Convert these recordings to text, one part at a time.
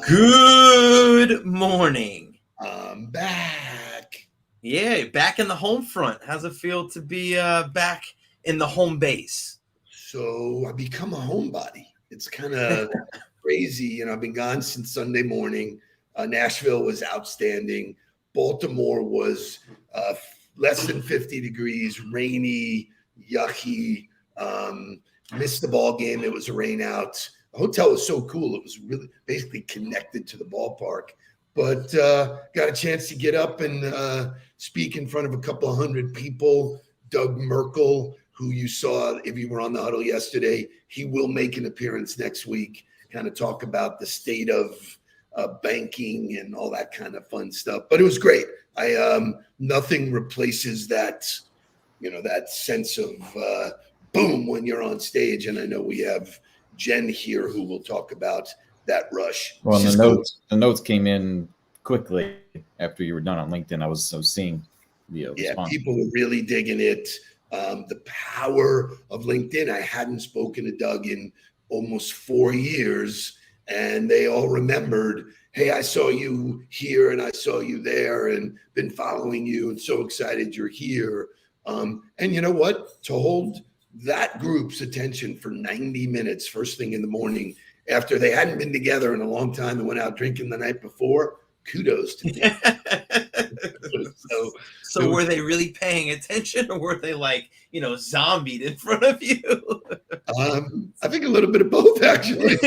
Good morning. I'm back. Yeah, back in the home front. How's it feel to be back in the home base? So I become a homebody. It's kind of crazy. I've been gone since Sunday morning. Nashville was outstanding. Baltimore was less than 50 degrees, rainy, yucky. Missed the ball game. It was a rain out. The hotel was so cool. It was really basically connected to the ballpark. But got a chance to get up and speak in front of a couple of hundred people. Doug Merkel, who you saw if you were on the huddle yesterday, he will make an appearance next week, kind of talk about the state of banking and all that kind of fun stuff. But it was great. Nothing replaces that, that sense of boom when you're on stage. And I know we have Jenn here who will talk about that rush. Well, the notes came in quickly after you were done on LinkedIn. I was seeing the response. People were really digging it. The power of LinkedIn. I hadn't spoken to Doug in almost 4 years, and they all remembered, hey, I saw you here and I saw you there and been following you and so excited you're here. And you know what? To hold that group's attention for 90 minutes first thing in the morning after they hadn't been together in a long time and went out drinking the night before, kudos to them. So were they really paying attention, or were they zombied in front of you? I think a little bit of both, actually.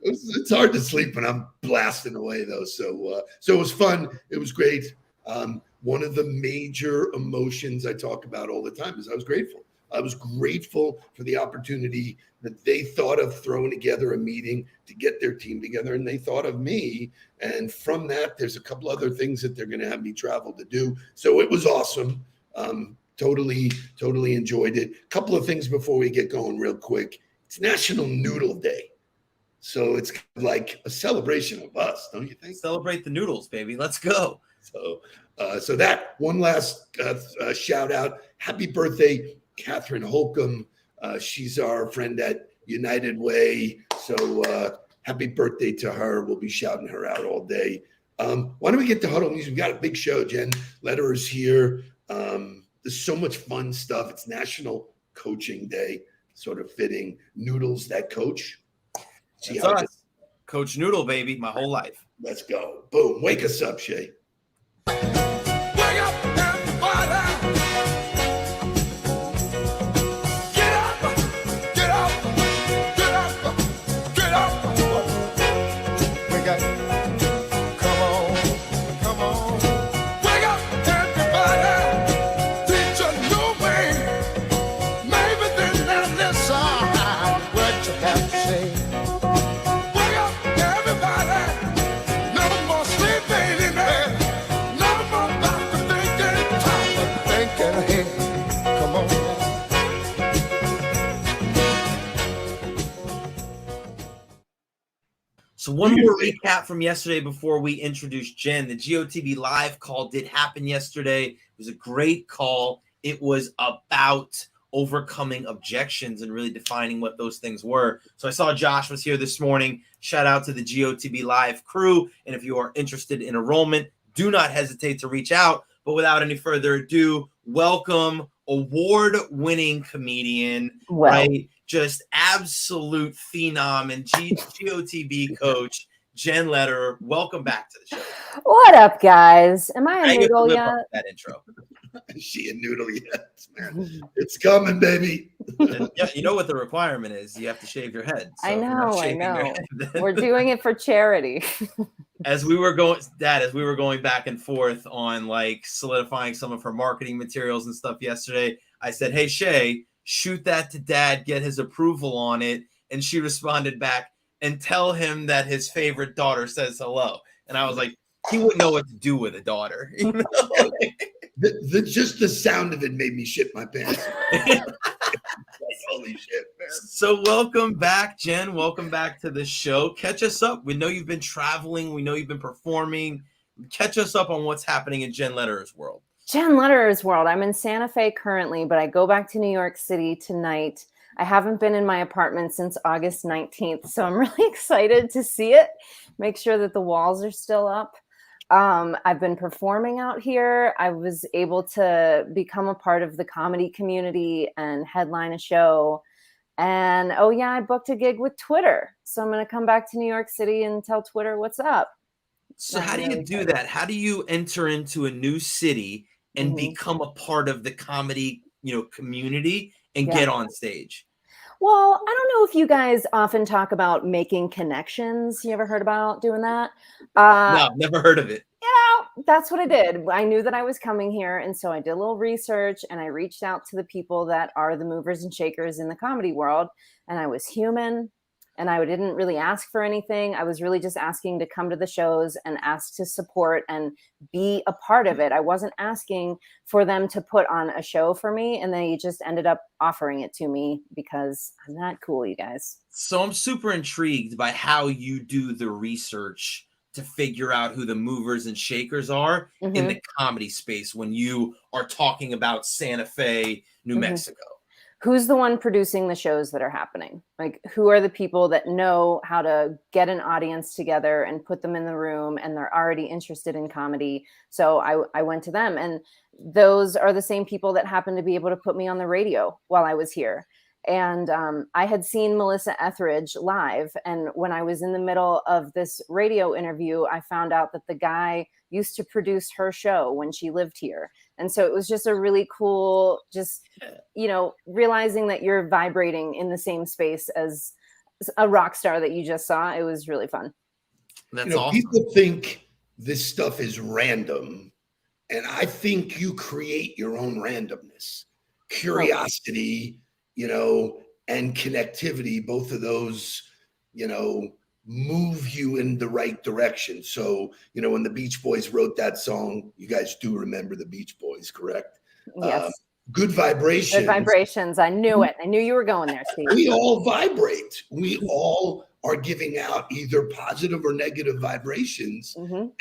It's hard to sleep when I'm blasting away, though. So it was fun. It was great. One of the major emotions I talk about all the time is I was grateful. I was grateful for the opportunity that they thought of throwing together a meeting to get their team together, and they thought of me. And from that, there's a couple other things that they're going to have me travel to do. So it was awesome. Totally enjoyed it. A couple of things before we get going real quick. It's National Noodle Day. So it's like a celebration of us, don't you think? Celebrate the noodles, baby. Let's go. So that one last shout out. Happy birthday, Catherine Holcomb. She's our friend at United Way. So happy birthday to her. We'll be shouting her out all day. Why don't we get to Huddle News? We've got a big show. Jenn Lederer is here. There's so much fun stuff. It's National Coaching Day, sort of fitting. Noodles that coach. That's us. Coach Noodle, baby, my whole life. Let's go. Boom. Wake us up, Shay. So one more recap from yesterday before we introduce Jenn. The GOTB live call did happen yesterday. It was a great call. It was about overcoming objections and really defining what those things were. So I saw Josh was here this morning. Shout out to the GOTB live crew. And if you are interested in enrollment, do not hesitate to reach out. But without any further ado, welcome award-winning comedian, right? Just absolute phenom and GOTB coach, Jenn Lederer. Welcome back to the show. What up, guys? Am I a noodle yet? That intro. Is she a noodle yet? Man, it's coming, baby. Yeah, you know what the requirement is? You have to shave your head. So I know. We're doing it for charity. As we were going back and forth on solidifying some of her marketing materials and stuff yesterday, I said, "Hey, Shay, shoot that to Dad, get his approval on it." And she responded back, "And tell him that his favorite daughter says hello." And I was like, he wouldn't know what to do with a daughter. You know? Just the sound of it made me shit my pants. Holy shit, man. So welcome back, Jenn. Welcome back to the show. Catch us up. We know you've been traveling. We know you've been performing. Catch us up on what's happening in Jenn Lederer's world. Jenn Lederer's world. I'm in Santa Fe currently, but I go back to New York City tonight. I haven't been in my apartment since August 19th, so I'm really excited to see it. Make sure that the walls are still up. I've been performing out here. I was able to become a part of the comedy community and headline a show. And oh yeah, I booked a gig with Twitter. So I'm going to come back to New York City and tell Twitter what's up. So how do you do that? How do you enter into a new city and become a part of the comedy, community and get on stage? Well, I don't know if you guys often talk about making connections. You ever heard about doing that? No, never heard of it. That's what I did. I knew that I was coming here. And so I did a little research and I reached out to the people that are the movers and shakers in the comedy world. And I was human and I didn't really ask for anything. I was really just asking to come to the shows and ask to support and be a part of it. I wasn't asking for them to put on a show for me. And they just ended up offering it to me because I'm that cool, you guys. So I'm super intrigued by how you do the research to figure out who the movers and shakers are in the comedy space when you are talking about Santa Fe, New Mexico. Who's the one producing the shows that are happening? Like, who are the people that know how to get an audience together and put them in the room and they're already interested in comedy? So I went to them, and those are the same people that happened to be able to put me on the radio while I was here. And I had seen Melissa Etheridge live. And when I was in the middle of this radio interview, I found out that the guy used to produce her show when she lived here. And so it was just a really cool, realizing that you're vibrating in the same space as a rock star that you just saw. It was really fun. That's awesome. People think this stuff is random. And I think you create your own randomness, curiosity, and connectivity. Both of those, move you in the right direction. So, when the Beach Boys wrote that song, you guys do remember the Beach Boys, correct? Yes. Good vibrations. Good vibrations. I knew it. I knew you were going there, Steve. We all vibrate. We all are giving out either positive or negative vibrations. And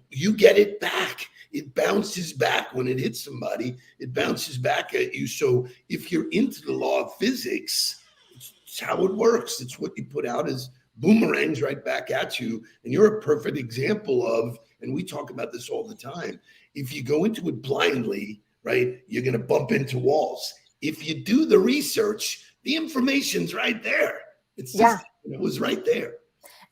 you get it back. It bounces back when it hits somebody. It bounces back at you. So if you're into the law of physics, it's how it works. It's what you put out as boomerangs right back at you. And you're a perfect example of, and we talk about this all the time, if you go into it blindly, right, you're going to bump into walls. If you do the research, the information's right there. It's just, it was right there.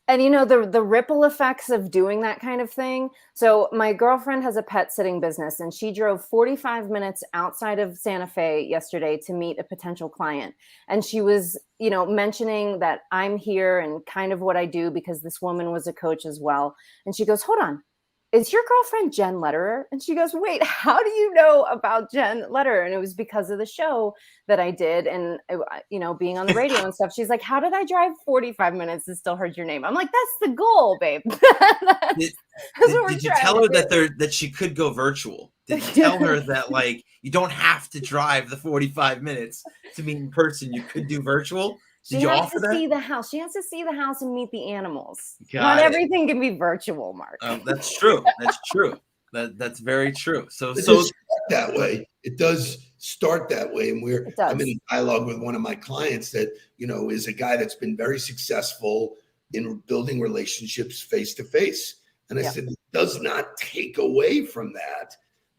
And the ripple effects of doing that kind of thing. So my girlfriend has a pet sitting business, and she drove 45 minutes outside of Santa Fe yesterday to meet a potential client. And she was, mentioning that I'm here and kind of what I do because this woman was a coach as well. And she goes, hold on, is your girlfriend Jenn Lederer? And she goes, wait, how do you know about Jenn Lederer? And it was because of the show that I did and, being on the radio and stuff. She's like, how did I drive 45 minutes and still heard your name? I'm like, that's the goal, babe. Did you tell her that she could go virtual? Did you tell her that, you don't have to drive the 45 minutes to meet in person? You could do virtual? Did you offer that? See the house. She has to see the house and meet the animals. Not everything can be virtual, Mark. That's true. That's true. That's very true. So that way. It does start that way. And I'm in dialogue with one of my clients that, is a guy that's been very successful in building relationships face to face. And I said, it does not take away from that.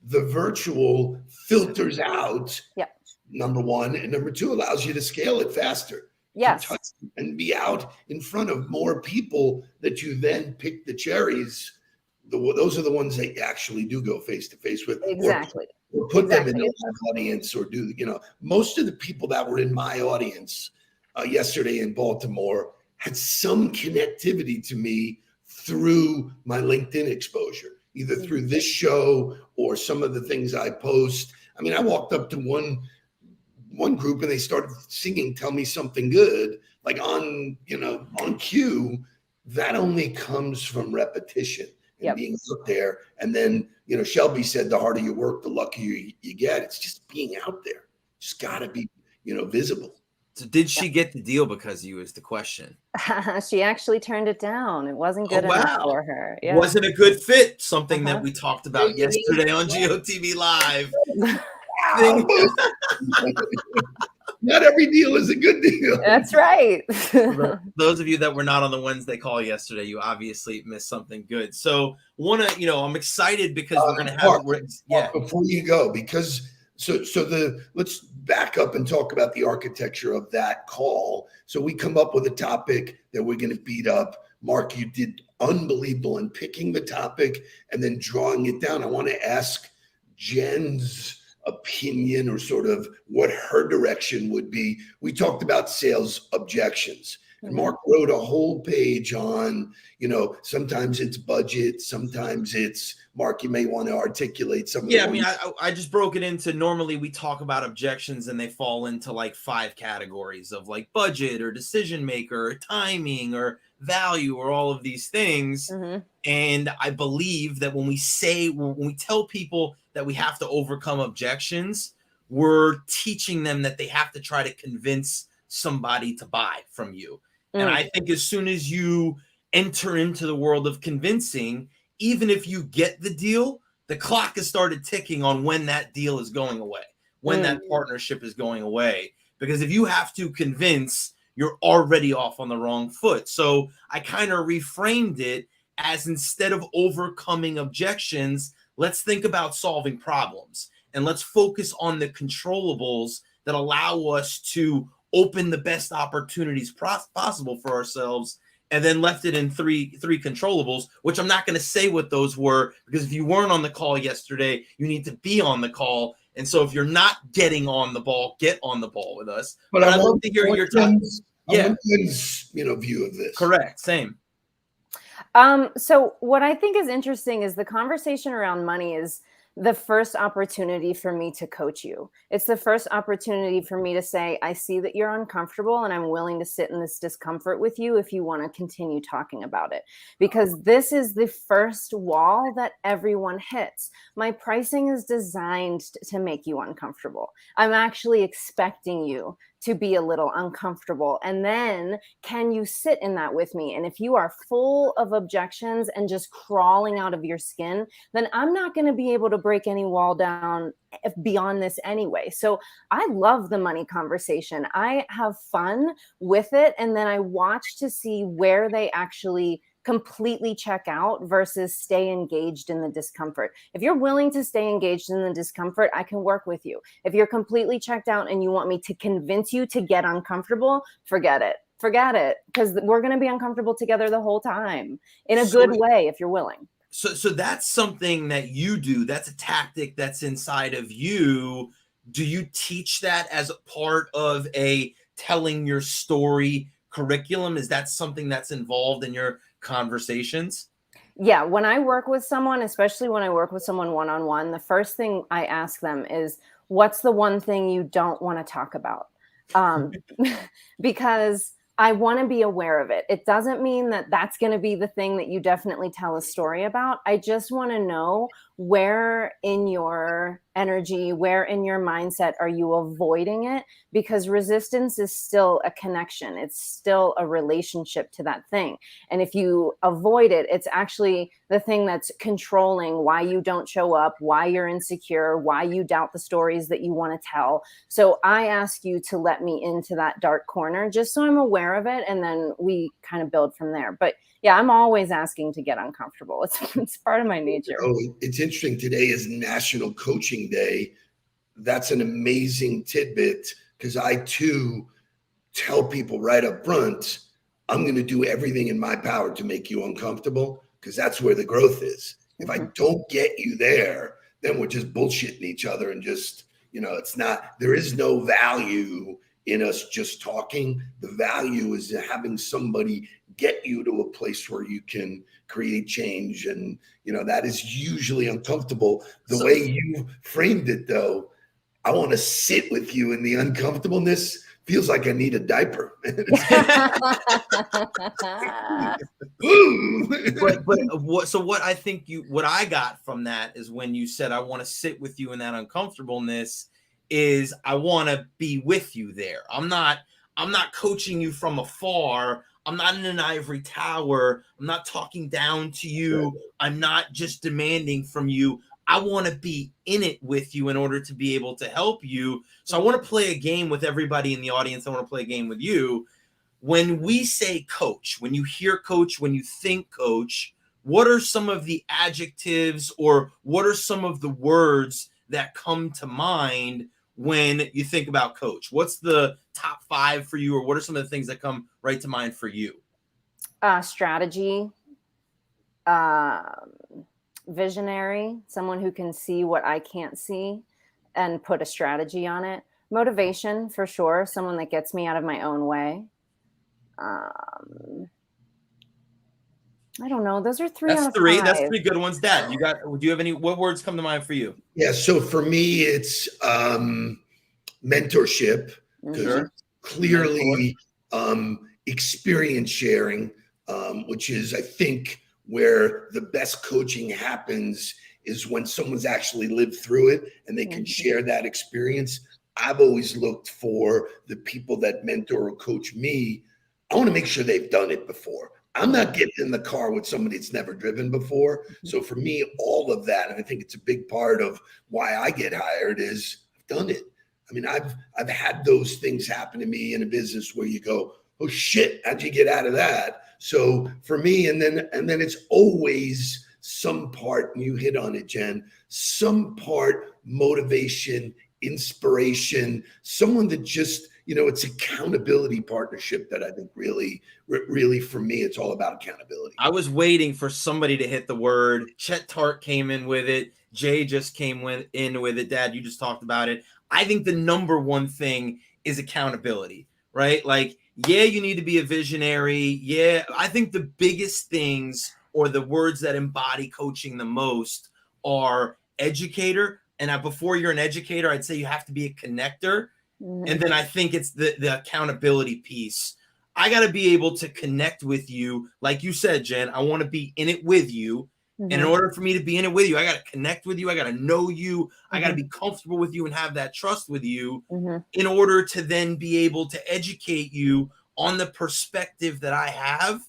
The virtual filters out, number one, and number two, allows you to scale it faster. Yes. Touch and be out in front of more people that you then pick the cherries. Those are the ones that you actually do go face to face with. Exactly. Or put them in the audience or do, most of the people that were in my audience yesterday in Baltimore had some connectivity to me through my LinkedIn exposure, either through this show or some of the things I post. I mean, I walked up to one group and they started singing Tell Me Something Good, on cue. That only comes from repetition and being out there. And then, Shelby said, the harder you work, the luckier you get. It's just being out there. Just got to be, visible. So did she get the deal because of you is the question. She actually turned it down. It wasn't good enough for her. Yeah. Wasn't a good fit. Something that we talked about yesterday on GOTV Live. Not every deal is a good deal. That's right. Those of you that were not on the Wednesday call yesterday, you obviously missed something good. So I'm excited because we're going to have Mark, before you go, because let's back up and talk about the architecture of that call. So we come up with a topic that we're going to beat up. Mark, you did unbelievable in picking the topic and then drawing it down. I want to ask Jenn's opinion or sort of what her direction would be. We talked about sales objections. And Mark wrote a whole page on, sometimes it's budget, sometimes it's, Mark, you may want to articulate some of the ones. I just broke it into, normally we talk about objections and they fall into like 5 categories of like budget or decision maker or timing or value or all of these things. And I believe that when we tell people that we have to overcome objections, we're teaching them that they have to try to convince somebody to buy from you. And I think as soon as you enter into the world of convincing, even if you get the deal, the clock has started ticking on when that deal is going away, when that partnership is going away. Because if you have to convince, you're already off on the wrong foot. So I kind of reframed it as, instead of overcoming objections, let's think about solving problems. And let's focus on the controllables that allow us to open the best opportunities possible for ourselves, and then left it in three controllables, which I'm not going to say what those were, because if you weren't on the call yesterday, you need to be on the call. And so if you're not getting on the ball, get on the ball with us. But I'd love to hear your thoughts. View of this. Correct. Same. So what I think is interesting is the conversation around money is the first opportunity for me to coach you. It's the first opportunity for me to say, I see that you're uncomfortable and I'm willing to sit in this discomfort with you if you want to continue talking about it. Because this is the first wall that everyone hits. My pricing is designed to make you uncomfortable. I'm actually expecting you to be a little uncomfortable. And then can you sit in that with me? And if you are full of objections and just crawling out of your skin, then I'm not going to be able to break any wall down beyond this anyway. So I love the money conversation. I have fun with it. And then I watch to see where they actually completely check out versus stay engaged in the discomfort. If you're willing to stay engaged in the discomfort, I can work with you. If you're completely checked out and you want me to convince you to get uncomfortable, forget it, because we're going to be uncomfortable together the whole time in a good way if you're willing. So that's something that you do. That's a tactic that's inside of you. Do you teach that as a part of a telling your story curriculum? Is that something that's involved in your conversations? Yeah. When I work with someone, especially when I work with someone one-on-one, the first thing I ask them is, what's the one thing you don't want to talk about? Because I want to be aware of it. It doesn't mean that that's going to be the thing that you definitely tell a story about. I just want to know where in your energy, where in your mindset are you avoiding it? Because resistance is still a connection. It's still a relationship to that thing. And if you avoid it, it's actually the thing that's controlling why you don't show up, why you're insecure, why you doubt the stories that you want to tell. So I ask you to let me into that dark corner just so I'm aware of it. And then we kind of build from there. But yeah, I'm always asking to get uncomfortable. It's part of my nature. Oh, it's interesting. Today is National Coaching Day. That's an amazing tidbit, because I too tell people right up front, I'm going to do everything in my power to make you uncomfortable, because that's where the growth is. If I don't get you there, then we're just bullshitting each other and just, it's not, there is no value in us just talking. The value is having somebody get you to a place where you can create change. And, that is usually uncomfortable. The way you framed it, though, I want to sit with you in the uncomfortableness, feels like I need a diaper. But what I think what I got from that is when you said, I want to sit with you in that uncomfortableness, is I want to be with you there. I'm not coaching you from afar. I'm not in an ivory tower. I'm not talking down to you. I'm not just demanding from you. I want to be in it with you in order to be able to help you. So I want to play a game with everybody in the audience. I want to play a game with you. When we say coach, when you hear coach, when you think coach, what are some of the adjectives or what are some of the words that come to mind when you think about coach? What's the top 5 for you, or what are some of the things that come right to mind for you? Strategy, visionary, someone who can see what I can't see and put a strategy on it. Motivation, for sure, someone that gets me out of my own way. I don't know. Those are 3 out of 5. That's 3 good ones. Dad, do you have any, what words come to mind for you? Yeah. So for me, it's mentorship, because clearly experience sharing, which is, I think, where the best coaching happens is when someone's actually lived through it and they can share that experience. I've always looked for the people that mentor or coach me. I want to make sure they've done it before. I'm not getting in the car with somebody that's never driven before. So for me, all of that, and I think it's a big part of why I get hired, is I've done it. I mean, I've had those things happen to me in a business where you go, oh shit, how'd you get out of that? So for me, and then it's always some part, and you hit on it, Jen, some part motivation, inspiration, someone that just, it's accountability partnership that I think really for me, it's all about accountability. I was waiting for somebody to hit the word. Chet Tart came in with it. Jay just came in with it. Dad, you just talked about it. I think the number one thing is accountability, right? Like, yeah, you need to be a visionary. Yeah, I think the biggest things, or the words that embody coaching the most, are educator. And before you're an educator, I'd say you have to be a connector. And then I think it's the accountability piece. I got to be able to connect with you. Like you said, Jen, I want to be in it with you. And in order for me to be in it with you, I got to connect with you. I got to know you. I got to be comfortable with you and have that trust with you in order to then be able to educate you on the perspective that I have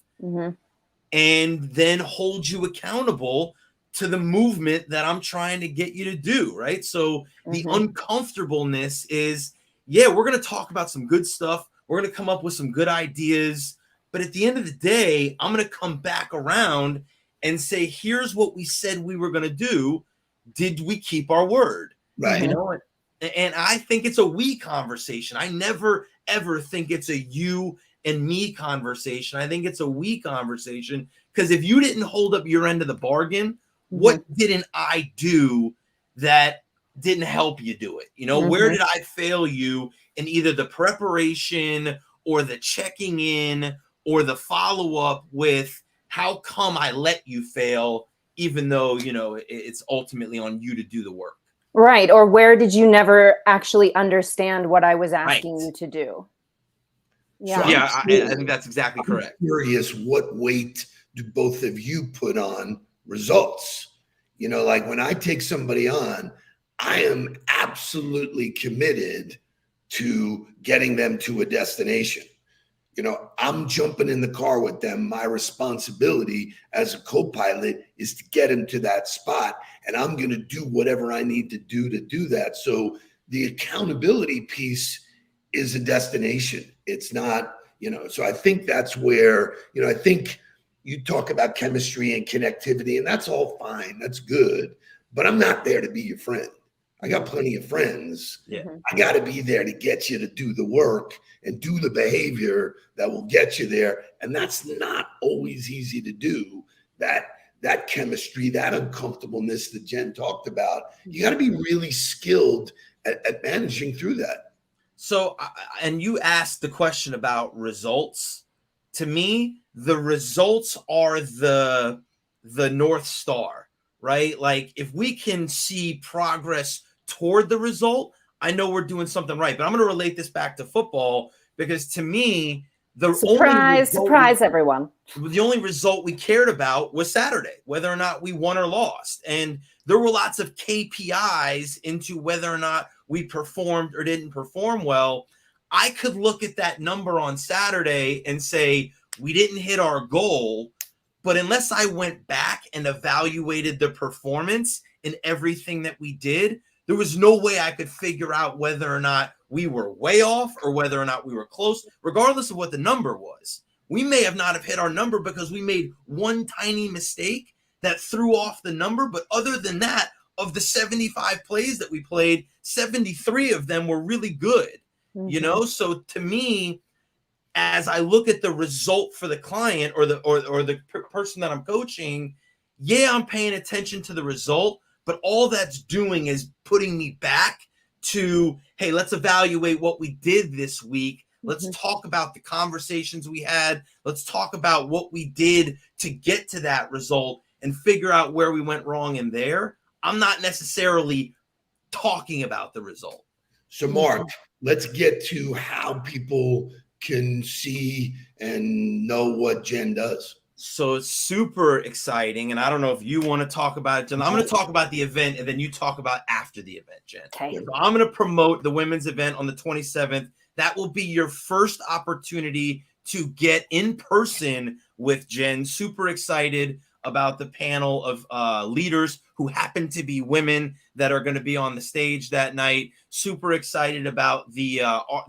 and then hold you accountable to the movement that I'm trying to get you to do, right? So the uncomfortableness is, yeah, we're going to talk about some good stuff. We're going to come up with some good ideas. But at the end of the day, I'm going to come back around and say, here's what we said we were going to do. Did we keep our word? Right. And I think it's a we conversation. I never, ever think it's a you and me conversation. I think it's a we conversation, because if you didn't hold up your end of the bargain, what didn't I do that didn't help you do it? Where did I fail you in either the preparation or the checking in or the follow-up with how come I let you fail, even though, it's ultimately on you to do the work. Right. Or where did you never actually understand what I was asking you to do? Yeah. So Yeah, I think that's exactly correct. I'm curious, what weight do both of you put on results? Like when I take somebody on, I am absolutely committed to getting them to a destination. I'm jumping in the car with them. My responsibility as a co-pilot is to get them to that spot, and I'm going to do whatever I need to do that. So the accountability piece is a destination. It's not, so I think that's where, I think you talk about chemistry and connectivity, and that's all fine. That's good. But I'm not there to be your friend. I got plenty of friends. Yeah. I got to be there to get you to do the work and do the behavior that will get you there. And that's not always easy to do. That chemistry, that uncomfortableness that Jen talked about, you got to be really skilled at managing through that. So, and you asked the question about results. To me, the results are the North Star, right? Like if we can see progress toward the result, I know we're doing something right. But I'm going to relate this back to football, because to me, surprise everyone. The only result we cared about was Saturday, whether or not we won or lost. And there were lots of KPIs into whether or not we performed or didn't perform well. I could look at that number on Saturday and say, we didn't hit our goal. But unless I went back and evaluated the performance and everything that we did, there was no way I could figure out whether or not we were way off or whether or not we were close, regardless of what the number was. We may have not have hit our number because we made one tiny mistake that threw off the number. But other than that, of the 75 plays that we played, 73 of them were really good, you know? So to me, as I look at the result for the client or the person that I'm coaching, yeah, I'm paying attention to the result, but all that's doing is putting me back to, hey, let's evaluate what we did this week. Let's talk about the conversations we had. Let's talk about what we did to get to that result and figure out where we went wrong in there. I'm not necessarily talking about the result. So, Mark, let's get to how people can see and know what Jenn does. So it's super exciting. And I don't know if you want to talk about it, Jenn. I'm going to talk about the event, and then you talk about after the event, Jenn. Okay. So I'm going to promote the women's event on the 27th. That will be your first opportunity to get in person with Jenn. Super excited about the panel of leaders who happen to be women that are going to be on the stage that night. Super excited about the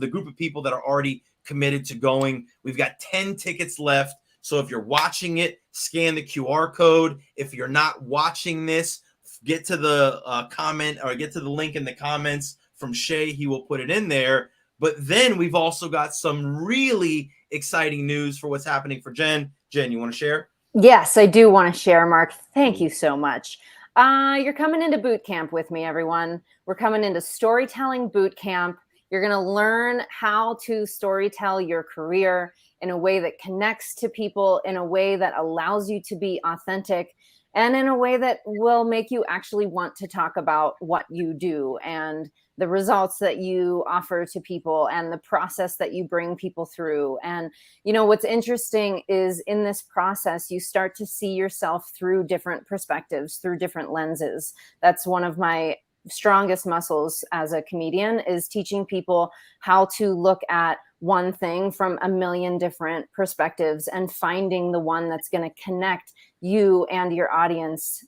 group of people that are already committed to going. We've got 10 tickets left. So if you're watching it, scan the QR code. If you're not watching this, get to the comment or get to the link in the comments from Shay. He will put it in there. But then we've also got some really exciting news for what's happening for Jenn. Jenn, you want to share? Yes, I do want to share, Mark. Thank you so much. You're coming into boot camp with me, everyone. We're coming into storytelling boot camp. You're going to learn how to storytell your career in a way that connects to people, in a way that allows you to be authentic, and in a way that will make you actually want to talk about what you do and the results that you offer to people and the process that you bring people through. And, you know, what's interesting is in this process, you start to see yourself through different perspectives, through different lenses. That's one of my strongest muscles as a comedian, is teaching people how to look at one thing from a million different perspectives and finding the one that's going to connect you and your audience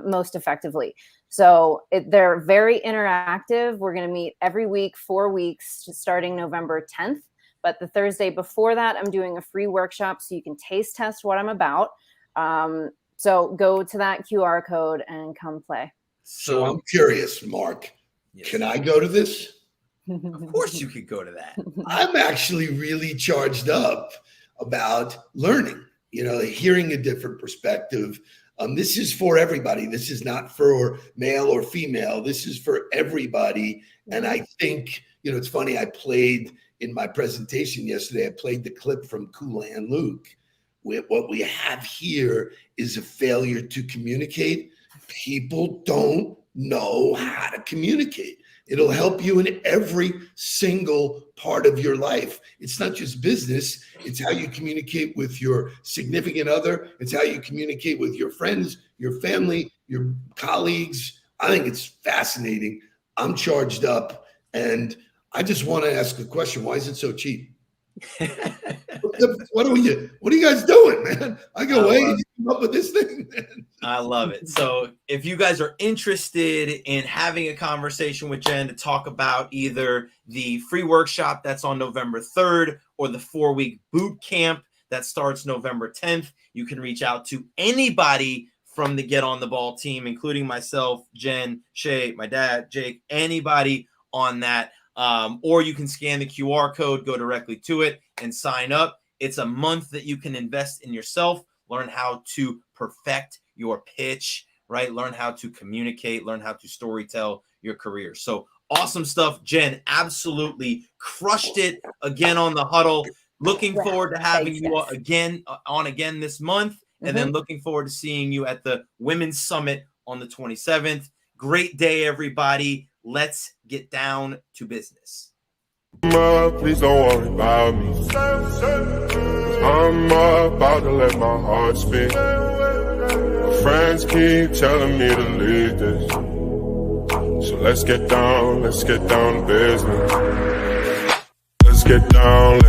most effectively. So they're very interactive. We're going to meet every week, 4 weeks, starting November 10th. But the Thursday before that, I'm doing a free workshop so you can taste test what I'm about. So go to that QR code and come play. So I'm curious, Mark, Yes. Can I go to this? Of course you could go to that. I'm actually really charged up about learning, you know, hearing a different perspective. This is for everybody. This is not for male or female. This is for everybody. And I think, you know, it's funny. I played in my presentation yesterday, I played the clip from Kool and Luke. What we have here is a failure to communicate. People don't know how to communicate. It'll help you in every single part of your life. It's not just business. It's how you communicate with your significant other. It's how you communicate with your friends, your family, your colleagues. I think it's fascinating. I'm charged up. And I just want to ask a question. Why is it so cheap? What are you guys doing, man? I go, hey, you come up with this thing, man. I love it. So if you guys are interested in having a conversation with Jenn to talk about either the free workshop that's on November 3rd or the 4-week boot camp that starts November 10th, you can reach out to anybody from the Get on the Ball team, including myself, Jenn, Shay, my dad, Jake, anybody on that. Or you can scan the QR code, go directly to it, and sign up. It's a month that you can invest in yourself, learn how to perfect your pitch, right? Learn how to communicate, learn how to storytell your career. So awesome stuff. Jenn absolutely crushed it again on the huddle. Looking forward to having you again this month. And then looking forward to seeing you at the Women's Summit on the 27th. Great day, everybody. let's get down to business. Please don't worry about me. I'm about to let my heart speak. My friends keep telling me to leave this. So let's get down to business. Let's get down